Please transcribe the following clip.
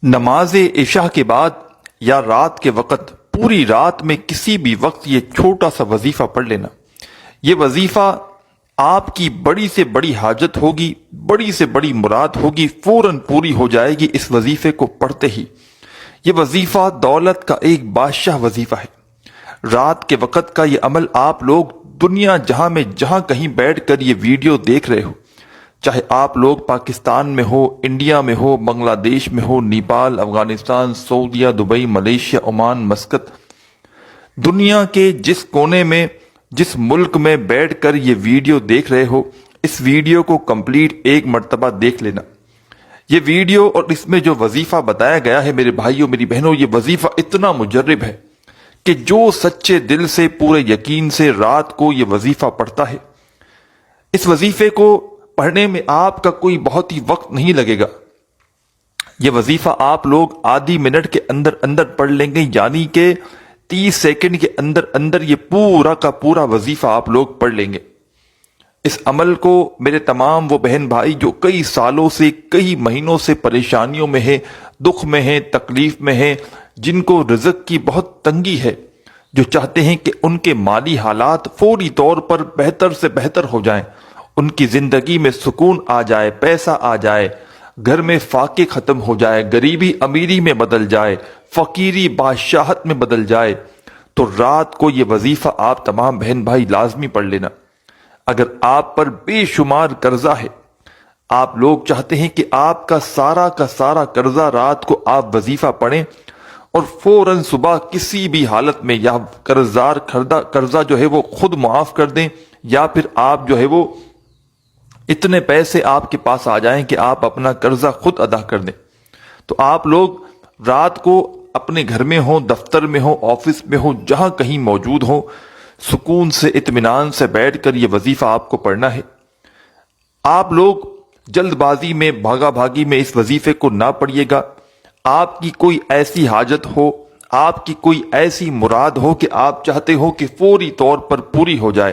نماز عشاء کے بعد یا رات کے وقت پوری رات میں کسی بھی وقت یہ چھوٹا سا وظیفہ پڑھ لینا. یہ وظیفہ آپ کی بڑی سے بڑی حاجت ہوگی، بڑی سے بڑی مراد ہوگی، فوراً پوری ہو جائے گی اس وظیفے کو پڑھتے ہی. یہ وظیفہ دولت کا ایک بادشاہ وظیفہ ہے. رات کے وقت کا یہ عمل آپ لوگ دنیا جہاں میں جہاں کہیں بیٹھ کر یہ ویڈیو دیکھ رہے ہو، چاہے آپ لوگ پاکستان میں ہو، انڈیا میں ہو، بنگلہ دیش میں ہو، نیپال، افغانستان، سعودیہ، دبئی، ملیشیا، عمان، مسقط، دنیا کے جس کونے میں، جس ملک میں بیٹھ کر یہ ویڈیو دیکھ رہے ہو، اس ویڈیو کو کمپلیٹ ایک مرتبہ دیکھ لینا. یہ ویڈیو اور اس میں جو وظیفہ بتایا گیا ہے میرے بھائیوں میری بہنوں، یہ وظیفہ اتنا مجرب ہے کہ جو سچے دل سے پورے یقین سے رات کو یہ وظیفہ پڑھتا ہے، اس وظیفے کو پڑھنے میں آپ کا کوئی بہت ہی وقت نہیں لگے گا. یہ وظیفہ آپ لوگ آدھی منٹ کے اندر اندر پڑھ لیں گے، یعنی کہ 30 سیکنڈ کے اندر اندر یہ پورا کا پورا وظیفہ آپ لوگ پڑھ لیں گے. اس عمل کو میرے تمام وہ بہن بھائی جو کئی سالوں سے، کئی مہینوں سے پریشانیوں میں ہیں، دکھ میں ہیں، تکلیف میں ہیں، جن کو رزق کی بہت تنگی ہے، جو چاہتے ہیں کہ ان کے مالی حالات فوری طور پر بہتر سے بہتر ہو جائیں، ان کی زندگی میں سکون آ جائے، پیسہ آ جائے، گھر میں فاقے ختم ہو جائے، غریبی امیری میں بدل جائے، فقیری بادشاہت میں بدل جائے، تو رات کو یہ وظیفہ آپ تمام بہن بھائی لازمی پڑھ لینا. اگر آپ پر بے شمار قرضہ ہے، آپ لوگ چاہتے ہیں کہ آپ کا سارا قرضہ رات کو آپ وظیفہ پڑھیں اور فوراً صبح کسی بھی حالت میں یا قرضہ جو ہے وہ خود معاف کر دیں، یا پھر آپ جو ہے وہ اتنے پیسے آپ کے پاس آ جائیں کہ آپ اپنا قرضہ خود ادا کر دیں، تو آپ لوگ رات کو اپنے گھر میں ہوں، دفتر میں ہوں، آفس میں ہوں، جہاں کہیں موجود ہوں، سکون سے اطمینان سے بیٹھ کر یہ وظیفہ آپ کو پڑھنا ہے. آپ لوگ جلد بازی میں، بھاگا بھاگی میں اس وظیفے کو نہ پڑھیے گا. آپ کی کوئی ایسی حاجت ہو، آپ کی کوئی ایسی مراد ہو کہ آپ چاہتے ہو کہ فوری طور پر پوری ہو جائے،